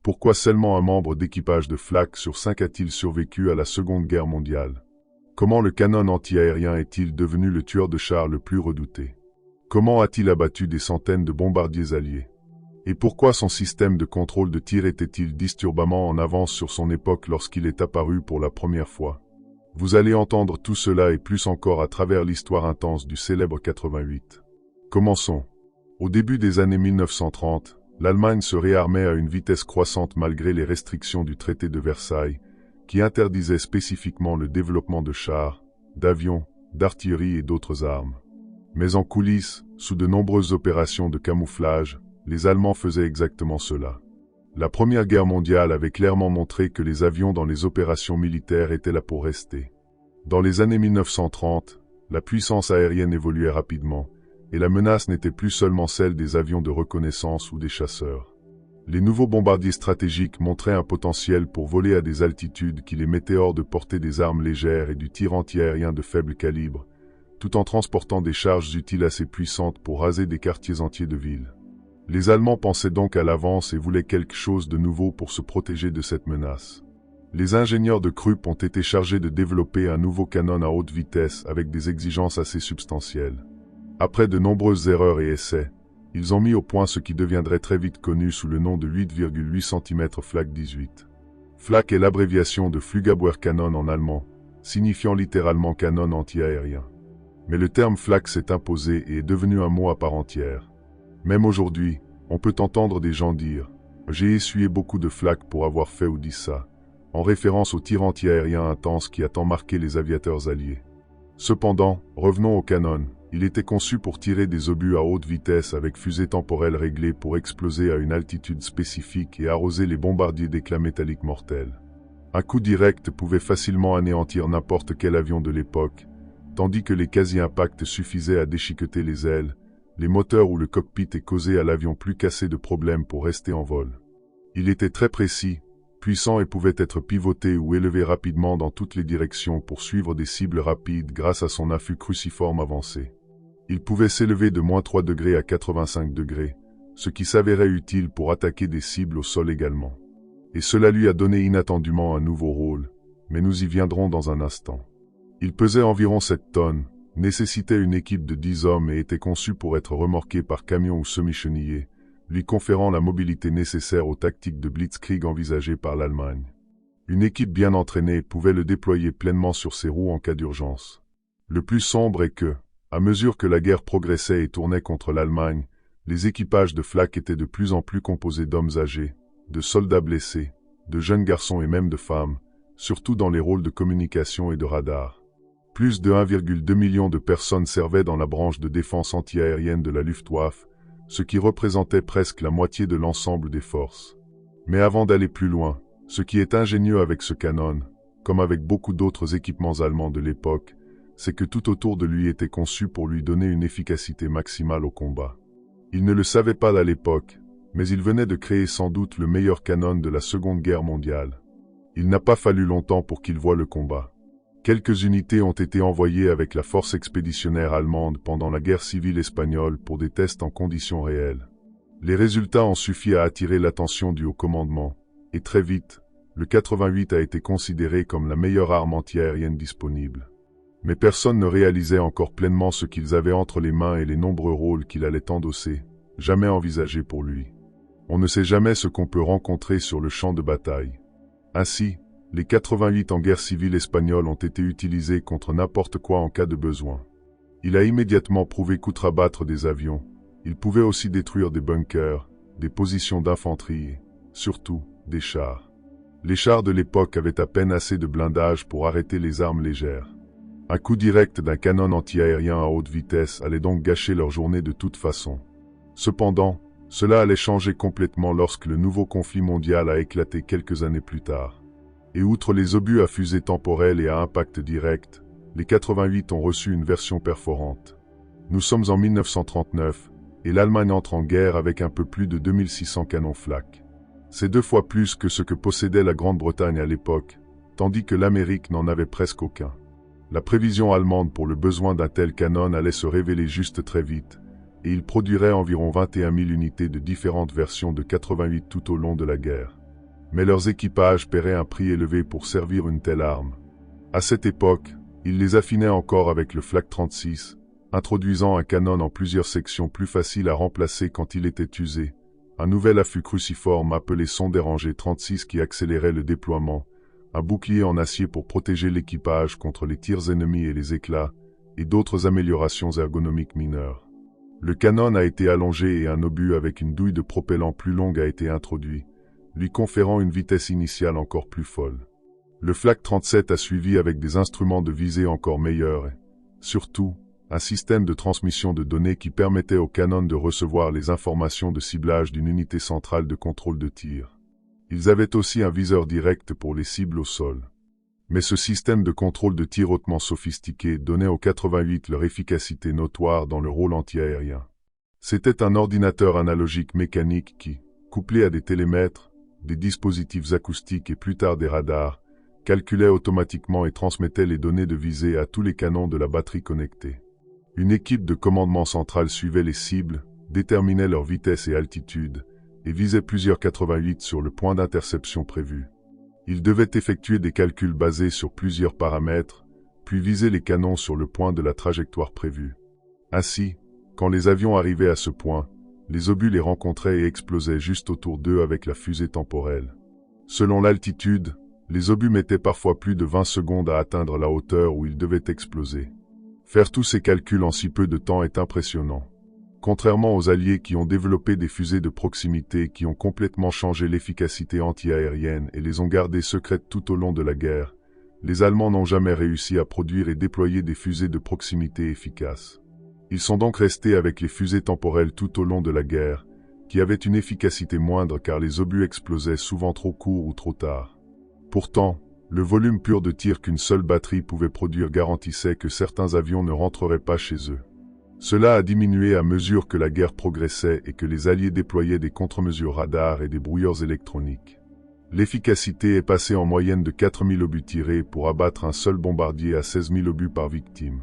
Pourquoi seulement un membre d'équipage de Flak sur 5 a-t-il survécu à la Seconde Guerre mondiale? Comment le canon anti-aérien est-il devenu le tueur de chars le plus redouté? Comment a-t-il abattu des centaines de bombardiers alliés? Et pourquoi son système de contrôle de tir était-il disturbamment en avance sur son époque lorsqu'il est apparu pour la première fois? Vous allez entendre tout cela et plus encore à travers l'histoire intense du célèbre 88. Commençons. Au début des années 1930, l'Allemagne se réarmait à une vitesse croissante malgré les restrictions du traité de Versailles, qui interdisait spécifiquement le développement de chars, d'avions, d'artillerie et d'autres armes. Mais en coulisses, sous de nombreuses opérations de camouflage, les Allemands faisaient exactement cela. La Première Guerre mondiale avait clairement montré que les avions dans les opérations militaires étaient là pour rester. Dans les années 1930, la puissance aérienne évoluait rapidement, et la menace n'était plus seulement celle des avions de reconnaissance ou des chasseurs. Les nouveaux bombardiers stratégiques montraient un potentiel pour voler à des altitudes qui les mettaient hors de portée des armes légères et du tir anti-aérien de faible calibre, tout en transportant des charges utiles assez puissantes pour raser des quartiers entiers de villes. Les Allemands pensaient donc à l'avance et voulaient quelque chose de nouveau pour se protéger de cette menace. Les ingénieurs de Krupp ont été chargés de développer un nouveau canon à haute vitesse avec des exigences assez substantielles. Après de nombreuses erreurs et essais, ils ont mis au point ce qui deviendrait très vite connu sous le nom de 8,8 cm Flak 18. Flak est l'abréviation de Flugabwehrkanone en allemand, signifiant littéralement canon anti-aérien. Mais le terme Flak s'est imposé et est devenu un mot à part entière. Même aujourd'hui, on peut entendre des gens dire « J'ai essuyé beaucoup de flak pour avoir fait ou dit ça », en référence au tir anti-aérien intense qui a tant marqué les aviateurs alliés. Cependant, revenons au canon. Il était conçu pour tirer des obus à haute vitesse avec fusée temporelle réglée pour exploser à une altitude spécifique et arroser les bombardiers d'éclats métalliques mortels. Un coup direct pouvait facilement anéantir n'importe quel avion de l'époque, tandis que les quasi-impacts suffisaient à déchiqueter les ailes, les moteurs ou le cockpit et causer à l'avion plus cassé de problèmes pour rester en vol. Il était très précis, puissant et pouvait être pivoté ou élevé rapidement dans toutes les directions pour suivre des cibles rapides grâce à son affût cruciforme avancé. Il pouvait s'élever de -3 degrés à 85 degrés, ce qui s'avérait utile pour attaquer des cibles au sol également. Et cela lui a donné inattendument un nouveau rôle, mais nous y viendrons dans un instant. Il pesait environ 7 tonnes, nécessitait une équipe de 10 hommes et était conçu pour être remorqué par camion ou semi-chenillé, lui conférant la mobilité nécessaire aux tactiques de blitzkrieg envisagées par l'Allemagne. Une équipe bien entraînée pouvait le déployer pleinement sur ses roues en cas d'urgence. Le plus sombre est que, à mesure que la guerre progressait et tournait contre l'Allemagne, les équipages de Flak étaient de plus en plus composés d'hommes âgés, de soldats blessés, de jeunes garçons et même de femmes, surtout dans les rôles de communication et de radar. Plus de 1,2 million de personnes servaient dans la branche de défense anti-aérienne de la Luftwaffe, ce qui représentait presque la moitié de l'ensemble des forces. Mais avant d'aller plus loin, ce qui est ingénieux avec ce canon, comme avec beaucoup d'autres équipements allemands de l'époque, c'est que tout autour de lui était conçu pour lui donner une efficacité maximale au combat. Il ne le savait pas à l'époque, mais il venait de créer sans doute le meilleur canon de la Seconde Guerre mondiale. Il n'a pas fallu longtemps pour qu'il voie le combat. Quelques unités ont été envoyées avec la force expéditionnaire allemande pendant la guerre civile espagnole pour des tests en conditions réelles. Les résultats ont suffi à attirer l'attention du haut commandement, et très vite, le 88 a été considéré comme la meilleure arme anti-aérienne disponible. Mais personne ne réalisait encore pleinement ce qu'ils avaient entre les mains et les nombreux rôles qu'il allait endosser, jamais envisagés pour lui. On ne sait jamais ce qu'on peut rencontrer sur le champ de bataille. Ainsi, les 88 en guerre civile espagnole ont été utilisés contre n'importe quoi en cas de besoin. Il a immédiatement prouvé qu'outre-abattre des avions, il pouvait aussi détruire des bunkers, des positions d'infanterie et, surtout, des chars. Les chars de l'époque avaient à peine assez de blindage pour arrêter les armes légères. Un coup direct d'un canon anti-aérien à haute vitesse allait donc gâcher leur journée de toute façon. Cependant, cela allait changer complètement lorsque le nouveau conflit mondial a éclaté quelques années plus tard. Et outre les obus à fusée temporelle et à impact direct, les 88 ont reçu une version perforante. Nous sommes en 1939, et l'Allemagne entre en guerre avec un peu plus de 2600 canons Flak. C'est 2 fois plus que ce que possédait la Grande-Bretagne à l'époque, tandis que l'Amérique n'en avait presque aucun. La prévision allemande pour le besoin d'un tel canon allait se révéler juste très vite, et il produirait environ 21 000 unités de différentes versions de 88 tout au long de la guerre. Mais leurs équipages paieraient un prix élevé pour servir une telle arme. À cette époque, ils les affinaient encore avec le Flak 36, introduisant un canon en plusieurs sections plus faciles à remplacer quand il était usé. Un nouvel affût cruciforme appelé son dérangé 36 qui accélérait le déploiement, un bouclier en acier pour protéger l'équipage contre les tirs ennemis et les éclats, et d'autres améliorations ergonomiques mineures. Le canon a été allongé et un obus avec une douille de propellant plus longue a été introduit, lui conférant une vitesse initiale encore plus folle. Le Flak 37 a suivi avec des instruments de visée encore meilleurs et, surtout, un système de transmission de données qui permettait au canon de recevoir les informations de ciblage d'une unité centrale de contrôle de tir. Ils avaient aussi un viseur direct pour les cibles au sol. Mais ce système de contrôle de tir hautement sophistiqué donnait aux 88 leur efficacité notoire dans le rôle antiaérien. C'était un ordinateur analogique mécanique qui, couplé à des télémètres, des dispositifs acoustiques et plus tard des radars, calculait automatiquement et transmettait les données de visée à tous les canons de la batterie connectée. Une équipe de commandement central suivait les cibles, déterminait leur vitesse et altitude, et visait plusieurs 88 sur le point d'interception prévu. Ils devaient effectuer des calculs basés sur plusieurs paramètres, puis viser les canons sur le point de la trajectoire prévue. Ainsi, quand les avions arrivaient à ce point, les obus les rencontraient et explosaient juste autour d'eux avec la fusée temporelle. Selon l'altitude, les obus mettaient parfois plus de 20 secondes à atteindre la hauteur où ils devaient exploser. Faire tous ces calculs en si peu de temps est impressionnant. Contrairement aux Alliés qui ont développé des fusées de proximité qui ont complètement changé l'efficacité anti-aérienne et les ont gardées secrètes tout au long de la guerre, les Allemands n'ont jamais réussi à produire et déployer des fusées de proximité efficaces. Ils sont donc restés avec les fusées temporelles tout au long de la guerre, qui avaient une efficacité moindre car les obus explosaient souvent trop court ou trop tard. Pourtant, le volume pur de tir qu'une seule batterie pouvait produire garantissait que certains avions ne rentreraient pas chez eux. Cela a diminué à mesure que la guerre progressait et que les Alliés déployaient des contre-mesures radars et des brouilleurs électroniques. L'efficacité est passée en moyenne de 4000 obus tirés pour abattre un seul bombardier à 16 000 obus par victime.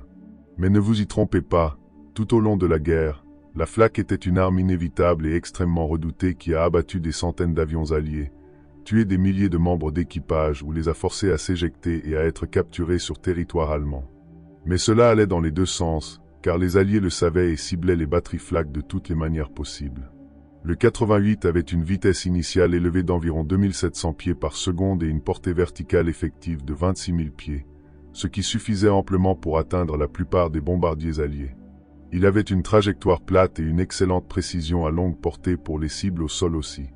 Mais ne vous y trompez pas, tout au long de la guerre, la Flak était une arme inévitable et extrêmement redoutée qui a abattu des centaines d'avions alliés, tué des milliers de membres d'équipage ou les a forcés à s'éjecter et à être capturés sur territoire allemand. Mais cela allait dans les deux sens, car les Alliés le savaient et ciblaient les batteries Flak de toutes les manières possibles. Le 88 avait une vitesse initiale élevée d'environ 2700 pieds par seconde et une portée verticale effective de 26 000 pieds, ce qui suffisait amplement pour atteindre la plupart des bombardiers alliés. Il avait une trajectoire plate et une excellente précision à longue portée pour les cibles au sol aussi.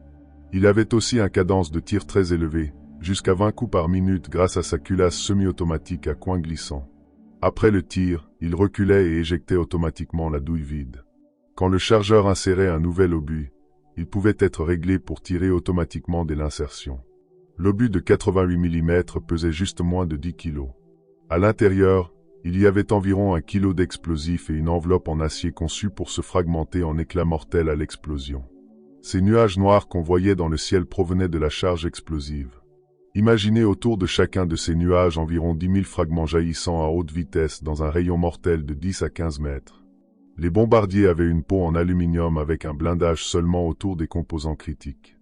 Il avait aussi un cadence de tir très élevé, jusqu'à 20 coups par minute grâce à sa culasse semi-automatique à coin glissant. Après le tir, il reculait et éjectait automatiquement la douille vide. Quand le chargeur insérait un nouvel obus, il pouvait être réglé pour tirer automatiquement dès l'insertion. L'obus de 88 mm pesait juste moins de 10 kg. À l'intérieur, il y avait environ 1 kg d'explosifs et une enveloppe en acier conçue pour se fragmenter en éclats mortels à l'explosion. Ces nuages noirs qu'on voyait dans le ciel provenaient de la charge explosive. Imaginez autour de chacun de ces nuages environ 10 000 fragments jaillissant à haute vitesse dans un rayon mortel de 10 à 15 mètres. Les bombardiers avaient une peau en aluminium avec un blindage seulement autour des composants critiques.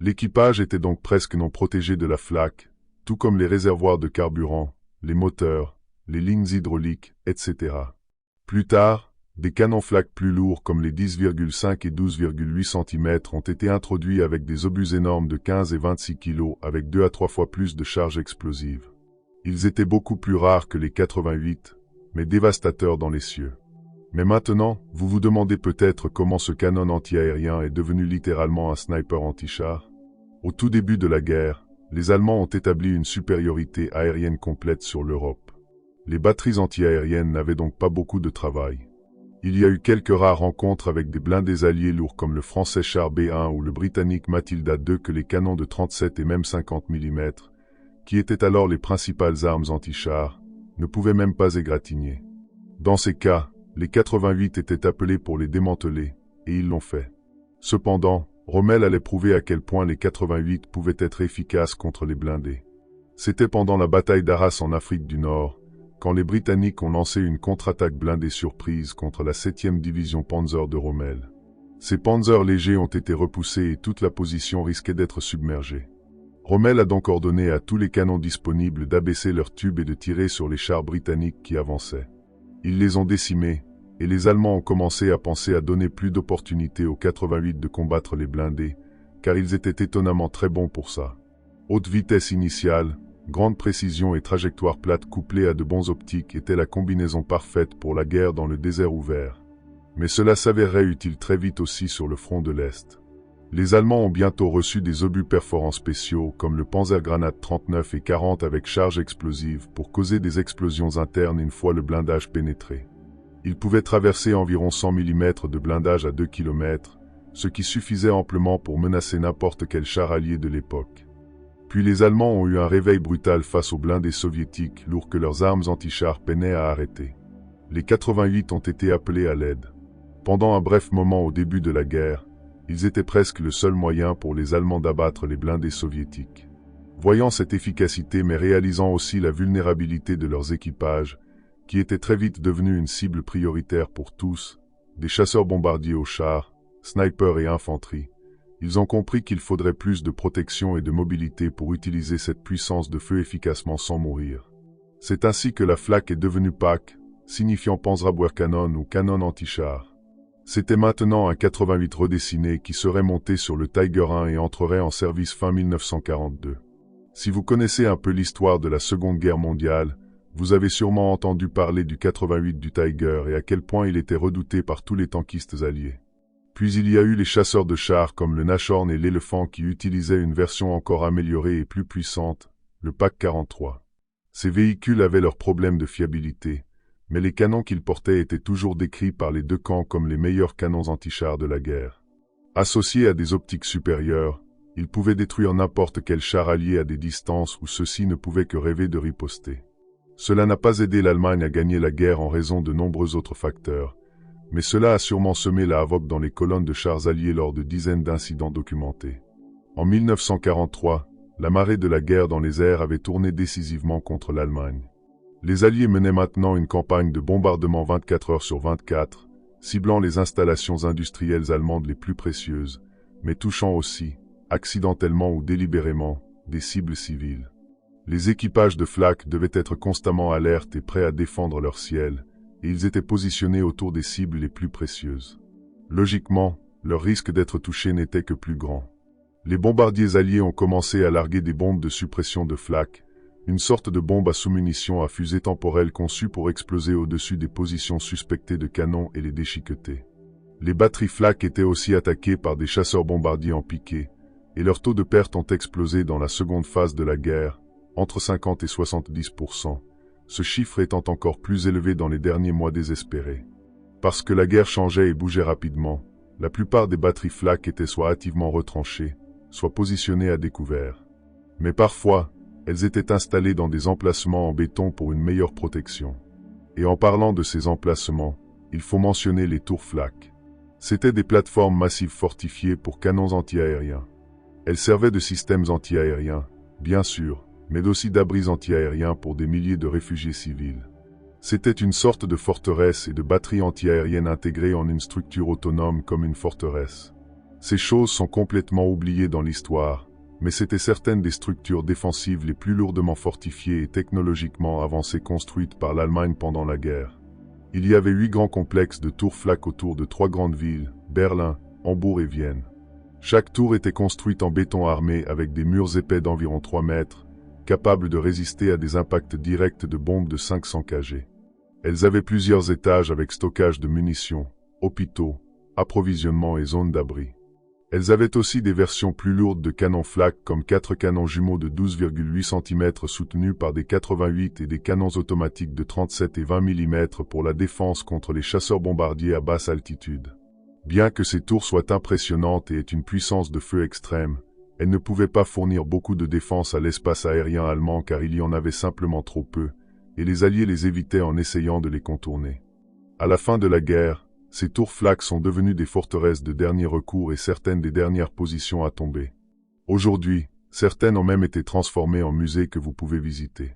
L'équipage était donc presque non protégé de la Flak, tout comme les réservoirs de carburant, les moteurs, les lignes hydrauliques, etc. Plus tard, des canons Flak plus lourds comme les 10,5 et 12,8 cm ont été introduits avec des obus énormes de 15 et 26 kg avec 2 à 3 fois plus de charge explosive. Ils étaient beaucoup plus rares que les 88, mais dévastateurs dans les cieux. Mais maintenant, vous vous demandez peut-être comment ce canon anti-aérien est devenu littéralement un sniper anti-char. Au tout début de la guerre, les Allemands ont établi une supériorité aérienne complète sur l'Europe. Les batteries anti-aériennes n'avaient donc pas beaucoup de travail. Il y a eu quelques rares rencontres avec des blindés alliés lourds comme le français Char B1 ou le britannique Matilda II que les canons de 37 et même 50 mm, qui étaient alors les principales armes anti-chars, ne pouvaient même pas égratigner. Dans ces cas, les 88 étaient appelés pour les démanteler, et ils l'ont fait. Cependant, Rommel allait prouver à quel point les 88 pouvaient être efficaces contre les blindés. C'était pendant la bataille d'Arras en Afrique du Nord, quand les Britanniques ont lancé une contre-attaque blindée surprise contre la 7e division Panzer de Rommel. Ces panzers légers ont été repoussés et toute la position risquait d'être submergée. Rommel a donc ordonné à tous les canons disponibles d'abaisser leurs tubes et de tirer sur les chars britanniques qui avançaient. Ils les ont décimés, et les Allemands ont commencé à penser à donner plus d'opportunités aux 88 de combattre les blindés, car ils étaient étonnamment très bons pour ça. Haute vitesse initiale, grande précision et trajectoire plate couplée à de bons optiques étaient la combinaison parfaite pour la guerre dans le désert ouvert. Mais cela s'avérerait utile très vite aussi sur le front de l'Est. Les Allemands ont bientôt reçu des obus perforants spéciaux comme le Panzergranate 39 et 40 avec charge explosive pour causer des explosions internes une fois le blindage pénétré. Ils pouvaient traverser environ 100 mm de blindage à 2 km, ce qui suffisait amplement pour menacer n'importe quel char allié de l'époque. Puis les Allemands ont eu un réveil brutal face aux blindés soviétiques lourds que leurs armes anti-chars peinaient à arrêter. Les 88 ont été appelés à l'aide. Pendant un bref moment au début de la guerre, ils étaient presque le seul moyen pour les Allemands d'abattre les blindés soviétiques. Voyant cette efficacité mais réalisant aussi la vulnérabilité de leurs équipages, qui étaient très vite devenus une cible prioritaire pour tous, des chasseurs bombardiers aux chars, snipers et infanterie, ils ont compris qu'il faudrait plus de protection et de mobilité pour utiliser cette puissance de feu efficacement sans mourir. C'est ainsi que la Flak est devenue PAC, signifiant Panzerabwehrkanone ou canon anti-char. C'était maintenant un 88 redessiné qui serait monté sur le Tiger 1 et entrerait en service fin 1942. Si vous connaissez un peu l'histoire de la Seconde Guerre mondiale, vous avez sûrement entendu parler du 88 du Tiger et à quel point il était redouté par tous les tankistes alliés. Puis il y a eu les chasseurs de chars comme le Nashorn et l'Éléphant qui utilisaient une version encore améliorée et plus puissante, le PAC-43. Ces véhicules avaient leurs problèmes de fiabilité, mais les canons qu'ils portaient étaient toujours décrits par les deux camps comme les meilleurs canons anti-chars de la guerre. Associés à des optiques supérieures, ils pouvaient détruire n'importe quel char allié à des distances où ceux-ci ne pouvaient que rêver de riposter. Cela n'a pas aidé l'Allemagne à gagner la guerre en raison de nombreux autres facteurs, mais cela a sûrement semé la havoc dans les colonnes de chars alliés lors de dizaines d'incidents documentés. En 1943, la marée de la guerre dans les airs avait tourné décisivement contre l'Allemagne. Les Alliés menaient maintenant une campagne de bombardement 24 heures sur 24, ciblant les installations industrielles allemandes les plus précieuses, mais touchant aussi, accidentellement ou délibérément, des cibles civiles. Les équipages de Flak devaient être constamment alertes et prêts à défendre leur ciel, et ils étaient positionnés autour des cibles les plus précieuses. Logiquement, leur risque d'être touchés n'était que plus grand. Les bombardiers alliés ont commencé à larguer des bombes de suppression de Flak, une sorte de bombe à sous-munitions à fusée temporelle conçue pour exploser au-dessus des positions suspectées de canons et les déchiqueter. Les batteries Flak étaient aussi attaquées par des chasseurs bombardiers en piqué, et leurs taux de perte ont explosé dans la seconde phase de la guerre, entre 50 et 70%, ce chiffre étant encore plus élevé dans les derniers mois désespérés. Parce que la guerre changeait et bougeait rapidement, la plupart des batteries Flak étaient soit hâtivement retranchées, soit positionnées à découvert. Mais parfois, elles étaient installées dans des emplacements en béton pour une meilleure protection. Et en parlant de ces emplacements, il faut mentionner les tours Flak. C'étaient des plateformes massives fortifiées pour canons antiaériens. Elles servaient de systèmes antiaériens, bien sûr, mais aussi d'abris antiaériens pour des milliers de réfugiés civils. C'était une sorte de forteresse et de batterie antiaérienne intégrée en une structure autonome comme une forteresse. Ces choses sont complètement oubliées dans l'histoire, mais c'étaient certaines des structures défensives les plus lourdement fortifiées et technologiquement avancées construites par l'Allemagne pendant la guerre. Il y avait 8 grands complexes de tours Flak autour de 3 grandes villes, Berlin, Hambourg et Vienne. Chaque tour était construite en béton armé avec des murs épais d'environ 3 mètres, capables de résister à des impacts directs de bombes de 500 kg. Elles avaient plusieurs étages avec stockage de munitions, hôpitaux, approvisionnement et zones d'abri. Elles avaient aussi des versions plus lourdes de canons Flak comme 4 canons jumeaux de 12,8 cm soutenus par des 88 et des canons automatiques de 37 et 20 mm pour la défense contre les chasseurs bombardiers à basse altitude. Bien que ces tours soient impressionnantes et aient une puissance de feu extrême, elles ne pouvaient pas fournir beaucoup de défense à l'espace aérien allemand car il y en avait simplement trop peu, et les Alliés les évitaient en essayant de les contourner. À la fin de la guerre, ces tours Flak sont devenues des forteresses de dernier recours et certaines des dernières positions à tomber. Aujourd'hui, certaines ont même été transformées en musées que vous pouvez visiter.